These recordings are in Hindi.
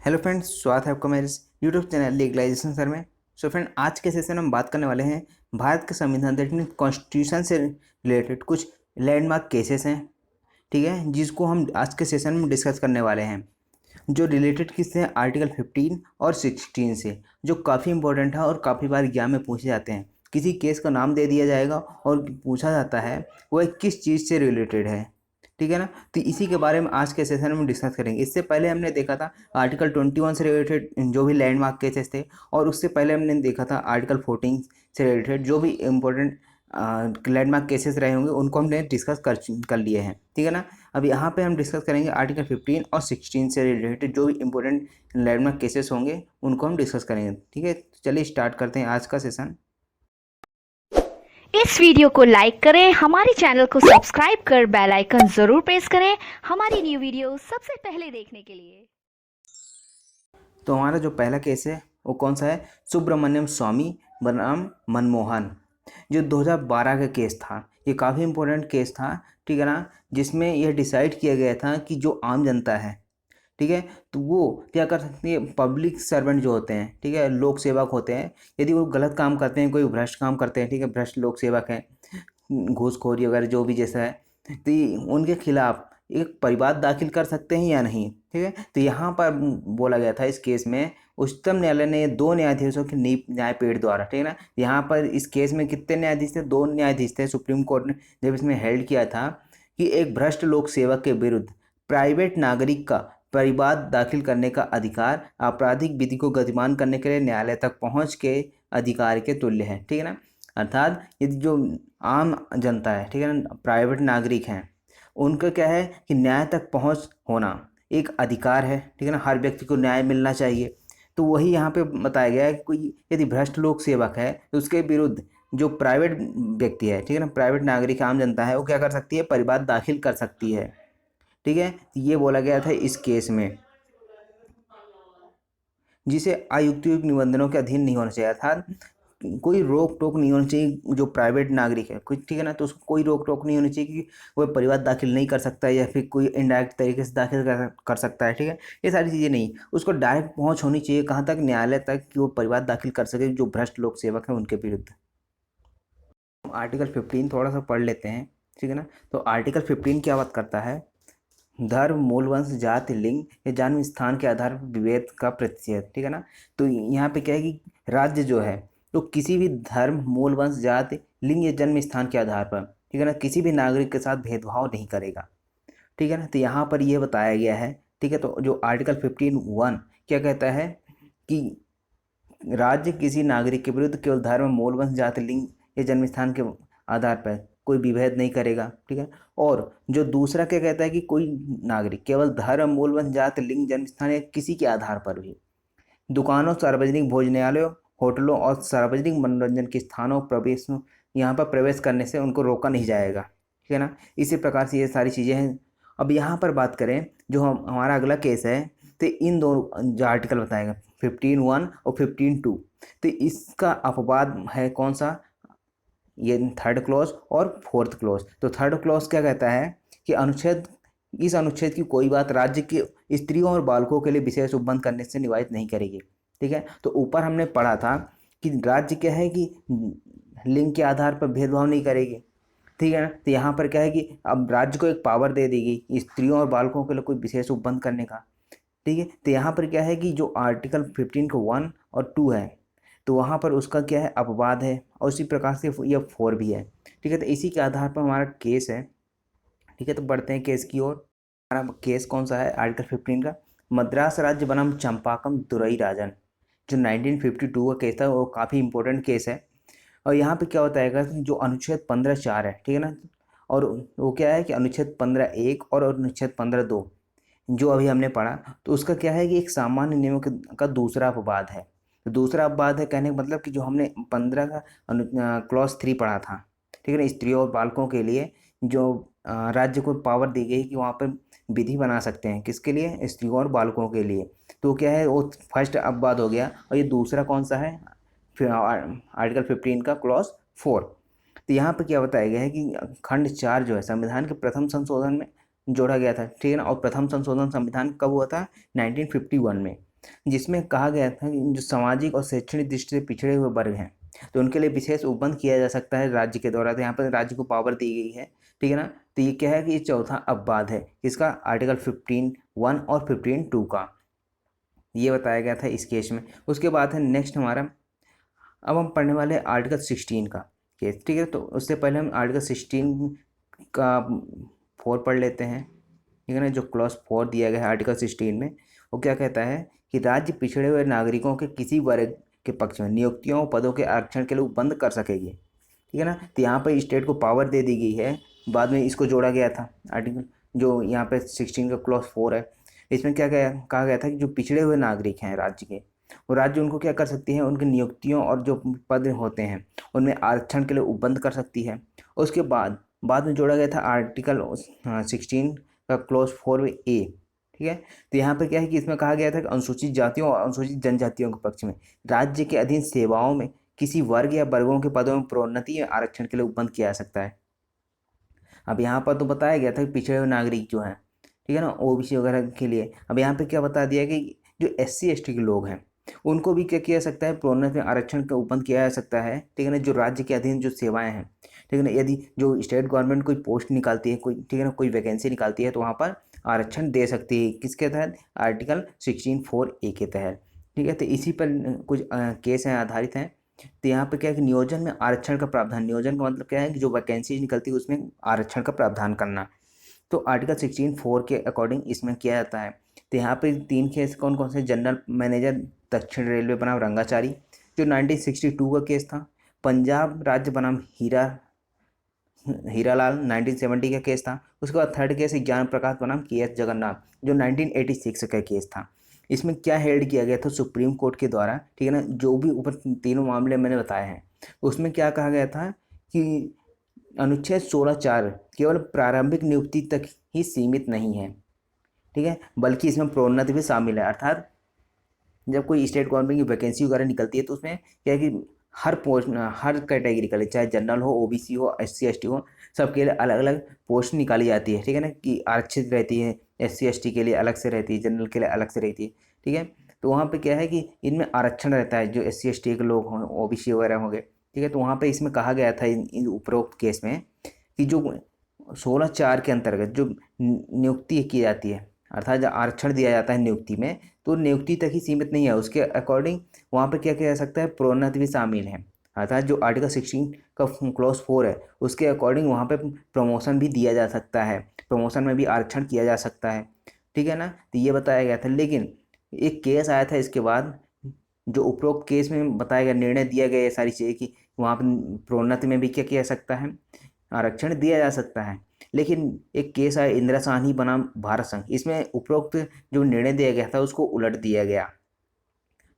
हेलो फ्रेंड्स, स्वागत है आपका मेरे यूट्यूब चैनल लीगलाइजेशन सर में। सो फ्रेंड, आज के सेशन में हम बात करने वाले हैं भारत के संविधान दैट मीन कॉन्स्टिट्यूशन से रिलेटेड कुछ लैंडमार्क केसेस हैं, ठीक है, जिसको हम आज के सेशन में डिस्कस करने वाले हैं, जो रिलेटेड किससे हैं, आर्टिकल 15 और 16 से, जो काफ़ी इंपॉर्टेंट है और काफ़ी बार एग्जाम में पूछे जाते हैं। किसी केस का नाम दे दिया जाएगा और पूछा जाता है वह किस चीज़ से रिलेटेड है, ठीक है ना। तो इसी के बारे में आज के सेशन में डिस्कस करेंगे। इससे पहले हमने देखा था आर्टिकल 21 से रिलेटेड जो भी लैंडमार्क केसेस थे, और उससे पहले हमने देखा था आर्टिकल 14 से रिलेटेड जो भी इम्पोर्टेंट लैंडमार्क केसेस रहे होंगे, उनको हमने डिस्कस कर लिए हैं, ठीक है ना। अब यहाँ पे हम डिस्कस करेंगे आर्टिकल 15 और 16 से रिलेटेड जो भी इम्पोर्टेंट लैंडमार्क केसेस होंगे, उनको हम डिस्कस करेंगे, ठीक है। चलिए स्टार्ट करते हैं आज का सेशन। इस वीडियो को लाइक करें, हमारे चैनल को सब्सक्राइब कर बेल आइकन जरूर प्रेस करें हमारी न्यू वीडियो सबसे पहले देखने के लिए। तो हमारा जो पहला केस है वो कौन सा है, सुब्रमण्यम स्वामी बनाम मनमोहन, जो 2012 का केस था। ये काफ़ी इम्पोर्टेंट केस था, ठीक है ना, जिसमें यह डिसाइड किया गया था कि जो आम जनता है, ठीक है, तो वो क्या कर सकती है, पब्लिक सर्वेंट जो होते हैं, ठीक है, लोक सेवक होते हैं, यदि वो गलत काम करते हैं, कोई भ्रष्ट काम करते हैं, ठीक है, भ्रष्ट लोक सेवक हैं, घूसखोरी वगैरह जो भी जैसा है, तो उनके खिलाफ एक परिवाद दाखिल कर सकते हैं या नहीं, ठीक है। तो यहाँ पर बोला गया था इस केस में, उच्चतम न्यायालय ने दो न्यायाधीशों की न्यायपीठ द्वारा, ठीक है ना। यहाँ पर इस केस में कितने न्यायाधीश थे, दो न्यायाधीश थे। सुप्रीम कोर्ट ने जब इसमें हेल्ड किया था कि एक भ्रष्ट लोक सेवक के विरुद्ध प्राइवेट नागरिक का परिवाद दाखिल करने का अधिकार आपराधिक विधि को गतिमान करने के लिए न्यायालय तक पहुँच के अधिकार के तुल्य है, ठीक है ना। अर्थात यदि जो आम जनता है, ठीक है ना, प्राइवेट नागरिक हैं, उनका क्या है कि न्याय तक पहुंच होना एक अधिकार है, ठीक है ना, हर व्यक्ति को न्याय मिलना चाहिए। तो वही यहाँ पे बताया गया है कि कोई यदि भ्रष्ट लोक सेवक है तो उसके विरुद्ध जो प्राइवेट व्यक्ति है, ठीक है ना, प्राइवेट नागरिक आम जनता है, वो क्या कर सकती है, परिवाद दाखिल कर सकती है, ठीक है। ये बोला गया था इस केस में, जिसे अयुक्तियुक्त निबंधनों के अधीन नहीं होना चाहिए, अर्थात कोई रोक टोक नहीं होनी चाहिए। जो प्राइवेट नागरिक है कुछ, ठीक है ना, तो उसको कोई रोक टोक नहीं होनी चाहिए कि वह परिवाद दाखिल नहीं कर सकता है या फिर कोई इनडायरेक्ट तरीके से दाखिल कर सकता है, ठीक है। ये सारी चीज़ें नहीं, उसको डायरेक्ट पहुंच होनी चाहिए कहाँ तक, न्यायालय तक, कि वो परिवाद दाखिल कर सके जो भ्रष्ट लोक सेवक हैं उनके विरुद्ध। आर्टिकल 15 थोड़ा सा पढ़ लेते हैं, ठीक है ना। तो आर्टिकल 15 क्या बात करता है, धर्म, मूल वंश, जाति, लिंग या जन्म स्थान के आधार पर विभेद का प्रतिषेध, ठीक है ना। तो यहाँ पे क्या है कि राज्य जो है तो किसी भी धर्म, मूल वंश, जाति, लिंग या जन्म स्थान के आधार पर, ठीक है ना, किसी भी नागरिक के साथ भेदभाव नहीं करेगा, ठीक है ना। तो यहाँ पर ये बताया गया है, ठीक है। तो जो आर्टिकल 15(1) क्या कहता है कि राज्य किसी नागरिक के विरुद्ध केवल धर्म, मूल वंश, जाति, लिंग या जन्म स्थान के आधार पर कोई विभेद नहीं करेगा, ठीक है। और जो दूसरा क्या कहता है कि कोई नागरिक केवल धर्म, मूल वंश, जाति, लिंग, जन्म स्थान या किसी के आधार पर भी दुकानों, सार्वजनिक भोजनालयों, होटलों और सार्वजनिक मनोरंजन के स्थानों प्रवेश यहाँ पर प्रवेश करने से उनको रोका नहीं जाएगा, ठीक है ना। इसी प्रकार से ये सारी चीज़ें हैं। अब यहाँ पर बात करें जो हमारा अगला केस है, तो इन दोनों जो आर्टिकल बताएगा 15(1) और 15(2), तो इसका अपवाद है कौन सा, ये थर्ड क्लॉज और फोर्थ क्लॉज। तो थर्ड क्लॉज क्या कहता है कि इस अनुच्छेद की कोई बात राज्य के स्त्रियों और बालकों के लिए विशेष उपबंध करने से निवारित नहीं करेगी, ठीक है। तो ऊपर हमने पढ़ा था कि राज्य क्या है कि लिंग के आधार पर भेदभाव नहीं करेगी, ठीक है ना। तो यहाँ पर क्या है कि अब राज्य को एक पावर दे दी गई स्त्रियों और बालकों के लिए कोई विशेष उपबंध करने का, ठीक है। तो यहाँ पर क्या है कि जो आर्टिकल 15 का 1 और 2 है, तो वहाँ पर उसका क्या है, अपवाद है, और उसी प्रकार से यह 4 भी है, ठीक है। तो इसी के आधार पर हमारा केस है, ठीक है। तो बढ़ते हैं केस की ओर। हमारा केस कौन सा है, आर्टिकल 15 का, मद्रास राज्य बनाम चंपाकम दुरई राजन, जो 1952 का केस था, वो काफ़ी इंपॉर्टेंट केस है। और यहाँ पे क्या होता है कि जो अनुच्छेद 15(4) है, ठीक है ना, और वो क्या है कि अनुच्छेद 15(1) और अनुच्छेद 15(2) जो अभी हमने पढ़ा, तो उसका क्या है कि एक सामान्य नियमों का दूसरा अपवाद है। तो दूसरा अपवाद है कहने का मतलब कि जो हमने 15 का क्लॉज 3 पढ़ा था, ठीक है ना, स्त्रियों और बालकों के लिए जो राज्य को पावर दी गई कि वहाँ पर विधि बना सकते हैं, किसके लिए, स्त्रियों और बालकों के लिए। तो क्या है, वो फर्स्ट अपवाद हो गया, और ये दूसरा कौन सा है, फिर आर्टिकल 15 का क्लॉज 4। तो यहाँ पर क्या बताया गया है कि खंड 4 जो है संविधान के प्रथम संशोधन में जोड़ा गया था, ठीक है ना। और प्रथम संशोधन संविधान कब हुआ था, 1951 में। जिसमें कहा गया था कि जो सामाजिक और शैक्षणिक दृष्टि से पिछड़े हुए वर्ग हैं तो उनके लिए विशेष उपबंध किया जा सकता है राज्य के द्वारा। तो यहाँ पर राज्य को पावर दी गई है, ठीक है ना। तो ये क्या है कि ये चौथा अपवाद है किसका, आर्टिकल 15(1) और 15(2) का, ये बताया गया था इस केस में। उसके बाद है नेक्स्ट हमारा, अब हम पढ़ने वाले आर्टिकल 16 का केस, ठीक है। तो उससे पहले हम आर्टिकल 16 का 4 पढ़ लेते हैं, ठीक है ना। जो क्लॉज 4 दिया गया है आर्टिकल 16 में, वो क्या कहता है कि राज्य पिछड़े हुए नागरिकों के किसी वर्ग के पक्ष में नियुक्तियों और पदों के आरक्षण के लिए उपबंध कर सकेगी, ठीक है ना। तो यहाँ पर स्टेट को पावर दे दी गई है, बाद में इसको जोड़ा गया था आर्टिकल, जो यहाँ पे 16 का क्लॉज 4 है। इसमें क्या कहा गया था कि जो पिछड़े हुए नागरिक हैं राज्य के, वो राज्य उनको क्या कर सकती है, उनकी नियुक्तियों और जो पद होते हैं उनमें आरक्षण के लिए उपबंध कर सकती है। उसके बाद में जोड़ा गया था आर्टिकल 16 का क्लॉज 4A, ठीक है। तो यहाँ पे क्या है कि इसमें कहा गया था कि अनुसूचित जातियों और अनुसूचित जनजातियों के पक्ष में राज्य के अधीन सेवाओं में किसी वर्ग या वर्गों के पदों में प्रोन्नति या आरक्षण के लिए उपबंध किया जा सकता है। अब यहाँ पर तो बताया गया था कि पिछड़े हुए नागरिक जो हैं, ठीक है ना, ओबीसी वगैरह के लिए। अब यहाँ पे क्या बता दिया कि जो SC ST के लोग हैं उनको भी क्या किया सकता है, प्रोन्नति में आरक्षण का उपबंध किया जा सकता है, ठीक है ना। जो राज्य के अधीन जो सेवाएं हैं, ठीक है ना, यदि जो स्टेट गवर्नमेंट कोई पोस्ट निकालती है, कोई, ठीक है ना, कोई वैकेंसी निकालती है तो वहाँ पर आरक्षण दे सकती है, किसके तहत, आर्टिकल 16(4)A के तहत, ठीक है। तो इसी पर कुछ केस हैं, आधारित हैं। तो यहाँ पे क्या है कि नियोजन में आरक्षण का प्रावधान, नियोजन का मतलब क्या है कि जो वैकेंसी निकलती है उसमें आरक्षण का प्रावधान करना, तो आर्टिकल 16(4) के अकॉर्डिंग इसमें किया जाता है। तो यहाँ पे 3 केस कौन कौन से, जनरल मैनेजर दक्षिण रेलवे बनाम रंगाचारी जो 1962 का केस था, पंजाब राज्य बनाम हीरालाल 1970 का केस था। उसके बाद थर्ड केस ज्ञान प्रकाश बनाम KS जगन्नाथ जो 1986 का केस था। इसमें क्या हेल्ड किया गया था सुप्रीम कोर्ट के द्वारा, ठीक है ना। जो भी ऊपर तीनों मामले मैंने बताए हैं उसमें क्या कहा गया था कि अनुच्छेद 16(4) केवल प्रारंभिक नियुक्ति तक ही सीमित नहीं है, ठीक है, बल्कि इसमें प्रोन्नति भी शामिल है। अर्थात जब कोई स्टेट गवर्नमेंट की वैकेंसी वगैरह निकलती है तो उसमें क्या है कि हर पोस्ट, हर कैटेगरी का, चाहे जनरल हो, OBC हो, SC ST हो, सबके लिए अलग अलग पोस्ट निकाली जाती है, ठीक है ना, कि आरक्षित रहती है। SC ST के लिए अलग से रहती है, जनरल के लिए अलग से रहती है, ठीक है। तो वहाँ पे क्या है कि इनमें आरक्षण रहता है, जो SC ST के लोग हों, OBC वगैरह होंगे, ठीक है। तो वहाँ पे इसमें कहा गया था इन उपरोक्त केस में कि जो 16(4) के अंतर्गत जो नियुक्ति की जाती है, अर्थात जब आरक्षण दिया जाता है नियुक्ति में, तो नियुक्ति तक ही सीमित नहीं है, उसके अकॉर्डिंग वहाँ पर क्या किया जा सकता है, प्रोन्नति भी शामिल है। अर्थात जो आर्टिकल 16 का क्लॉज 4 है उसके अकॉर्डिंग वहाँ पे प्रमोशन भी दिया जा सकता है, प्रमोशन में भी आरक्षण किया जा सकता है, ठीक है ना। तो ये बताया गया था। लेकिन एक केस आया था इसके बाद, जो उपरोक्त केस में बताया गया, निर्णय दिया गया ये सारी चीज़ें कि वहाँ पर प्रोन्नति में भी क्या किया जा सकता है, आरक्षण दिया जा सकता है। लेकिन एक केस आया इंदिरा साहनी बनाम भारत संघ, इसमें उपरोक्त जो निर्णय दिया गया था उसको उलट दिया गया।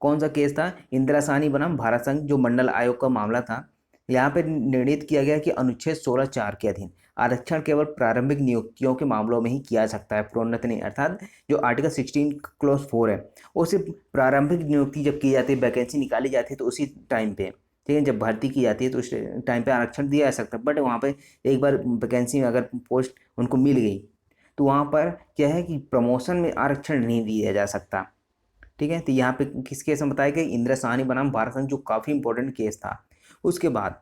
कौन सा केस था, इंदिरा साहनी बनाम भारत संघ, जो मंडल आयोग का मामला था। यहाँ पे निर्णित किया गया कि अनुच्छेद 16(4) के अधीन आरक्षण केवल प्रारंभिक नियुक्तियों के मामलों में ही किया जा सकता है, प्रोन्नति नहीं। अर्थात जो आर्टिकल 16 क्लॉज 4 है वो सिर्फ प्रारंभिक नियुक्ति जब की जाती है, वैकेंसी निकाली जाती है तो उसी टाइम पे, ठीक है, जब भर्ती की जाती है तो उस टाइम पे आरक्षण दिया जा सकता है। बट वहाँ पे एक बार वैकेंसी में अगर पोस्ट उनको मिल गई तो वहाँ पर क्या है कि प्रमोशन में आरक्षण नहीं दिया जा सकता, ठीक है। तो यहाँ पे किस केस में बताया गया, इंदिरा साहनी बनाम भारत संघ, जो काफ़ी इंपॉर्टेंट केस था। उसके बाद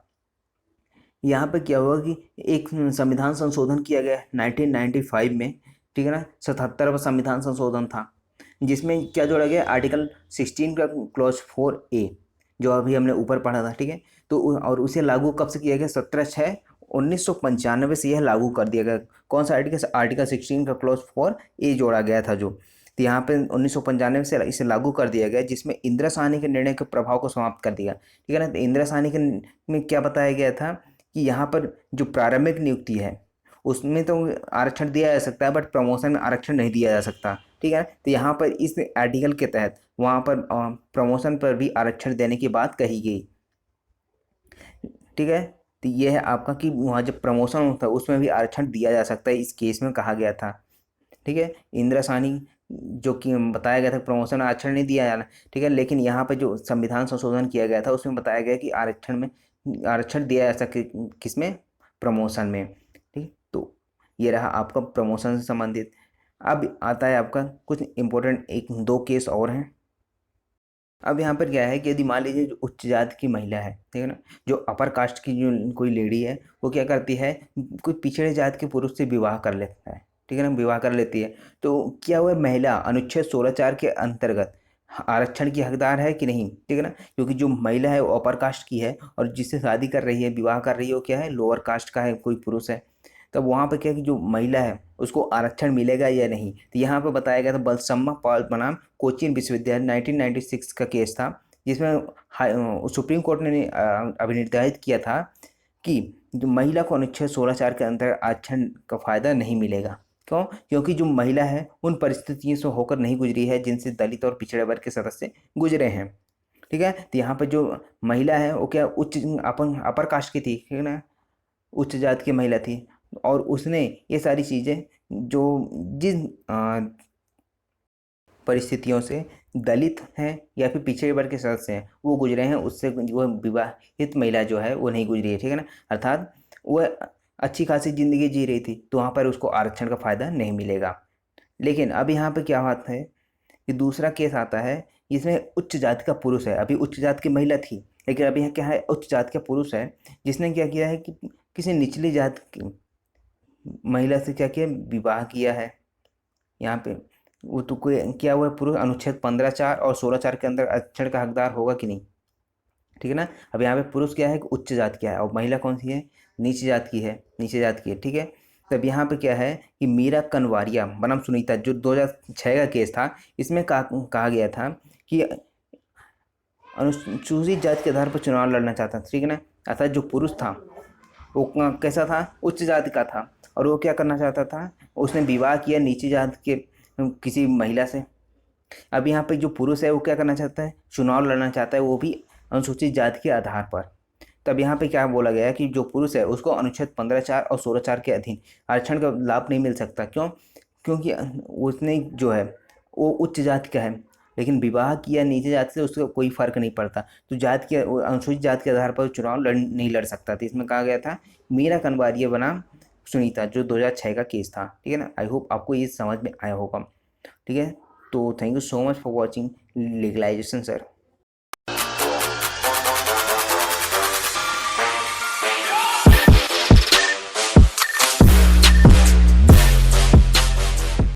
यहाँ पे क्या हुआ कि एक संविधान संशोधन किया गया 1995 में, ठीक है ना, 77वां संविधान संशोधन था, जिसमें क्या जोड़ा गया, आर्टिकल 16 का क्लॉज 4A जो अभी हमने ऊपर पढ़ा था, ठीक है। तो और उसे लागू कब से किया गया, 17/6/1995 से यह लागू कर दिया गया। कौन सा आर्टिकल, आर्टिकल 16 का क्लॉज 4A जोड़ा गया था जो, तो यहाँ पे 1995 से इसे लागू कर दिया गया, जिसमें इंदिरा साहनी के निर्णय के प्रभाव को समाप्त कर दिया, ठीक है ना। तो इंदिरा साहनी के में क्या बताया गया था कि यहाँ पर जो प्रारंभिक नियुक्ति है उसमें तो आरक्षण दिया जा सकता है, बट प्रमोशन में आरक्षण नहीं दिया जा सकता, ठीक है। तो यहाँ पर इस आर्टिकल के तहत वहाँ पर प्रमोशन पर भी आरक्षण देने की बात कही गई, ठीक है। तो ये है आपका कि वहाँ जब प्रमोशन होता है उसमें भी आरक्षण दिया जा सकता है, इस केस में कहा गया था, ठीक है। इंदिरा साहनी जो कि बताया गया था प्रमोशन में आरक्षण नहीं दिया जाना, ठीक है। लेकिन यहाँ पर जो संविधान संशोधन किया गया था उसमें बताया गया कि आरक्षण दिया जा सके, किसमें, प्रमोशन में, ठीक। तो ये रहा आपका प्रमोशन से संबंधित। अब आता है आपका कुछ इम्पोर्टेंट, 1-2 केस और हैं, अब यहाँ पर क्या है कि यदि मान लीजिए जो उच्च जाति की महिला है, ठीक है ना, जो अपर कास्ट की जो कोई लेडी है, वो क्या करती है, कोई पिछड़े जाति के पुरुष से विवाह कर लेता है, ठीक है ना, विवाह कर लेती है, तो क्या वह महिला अनुच्छेद 16(4) के अंतर्गत आरक्षण की हकदार है कि नहीं, ठीक है ना, क्योंकि जो महिला है वो अपर कास्ट की है और जिससे शादी कर रही है, विवाह कर रही है, वो क्या है, लोअर कास्ट का है, कोई पुरुष है। तब वहाँ पे क्या है कि जो महिला है उसको आरक्षण मिलेगा या नहीं, तो यहाँ पे बताया गया था बलसम्मा पाल बनाम कोचीन विश्वविद्यालय 1996 का केस था, जिसमें सुप्रीम कोर्ट ने अभिनिर्धारित किया था कि जो महिला को अनुच्छेद 16(4) के अंतर्गत आरक्षण का फायदा नहीं मिलेगा। क्यों? क्योंकि जो महिला है उन परिस्थितियों से होकर नहीं गुजरी है जिनसे दलित और पिछड़े वर्ग के सदस्य गुजरे हैं, ठीक है। तो यहाँ पर जो महिला है वो क्या उच्च अपर कास्ट की थी, ठीक है ना, उच्च जाति की महिला थी, और उसने ये सारी चीज़ें जो जिन परिस्थितियों से दलित हैं या फिर पिछड़े वर्ग के सदस्य हैं वो गुजरे हैं, उससे वो विवाहित महिला जो है वो नहीं गुजरी है, ठीक है ना, अर्थात वह अच्छी खासी ज़िंदगी जी रही थी, तो वहाँ पर उसको आरक्षण का फ़ायदा नहीं मिलेगा। लेकिन अब यहाँ पे क्या बात है कि दूसरा केस आता है जिसमें उच्च जाति का पुरुष है, अभी उच्च जाति की महिला थी, लेकिन अभी यहाँ क्या है, उच्च जाति का पुरुष है जिसने क्या किया है कि किसी निचली जाति की महिला से क्या किया, विवाह किया है। यहाँ पे वो तो कोई क्या हुआ, पुरुष अनुच्छेद 15(4) और 16(4) के अंदर आरक्षण का हकदार होगा कि नहीं, ठीक है ना। अब यहाँ पे पुरुष क्या है कि उच्च जाति का है और महिला कौन सी है, नीची जाति की है, नीचे जाति की है, ठीक है। तब यहाँ पे क्या है कि मीरा कनवारिया बनाम सुनीता जो 2006 का केस था, इसमें कहा गया था कि अनुसूचित जाति के आधार पर चुनाव लड़ना चाहता था, ठीक है ना, अर्थात जो पुरुष था वो कैसा था, उच्च जाति का था, और वो क्या करना चाहता था, उसने विवाह किया नीची जाति के किसी महिला से। अब यहाँ पे जो पुरुष है वो क्या करना चाहता है, चुनाव लड़ना चाहता है, वो भी अनुसूचित जाति के आधार पर। तब यहाँ पे क्या बोला गया है कि जो पुरुष है उसको अनुच्छेद 15(4) और 16(4) के अधीन आरक्षण का लाभ नहीं मिल सकता। क्यों? क्योंकि उसने जो है वो उच्च जाति का है, लेकिन विवाह किया नीचे जाति से, उसका कोई फर्क नहीं पड़ता, तो जाति के अनुसूचित जाति के आधार पर चुनाव नहीं लड़ सकता था। इसमें कहा गया था मीरा कनवारिया बनाम सुनीता जो 2006 का केस था, ठीक है ना। आई होप आपको ये समझ में आया होगा, ठीक है। तो thank you so much for watching legalisation sir.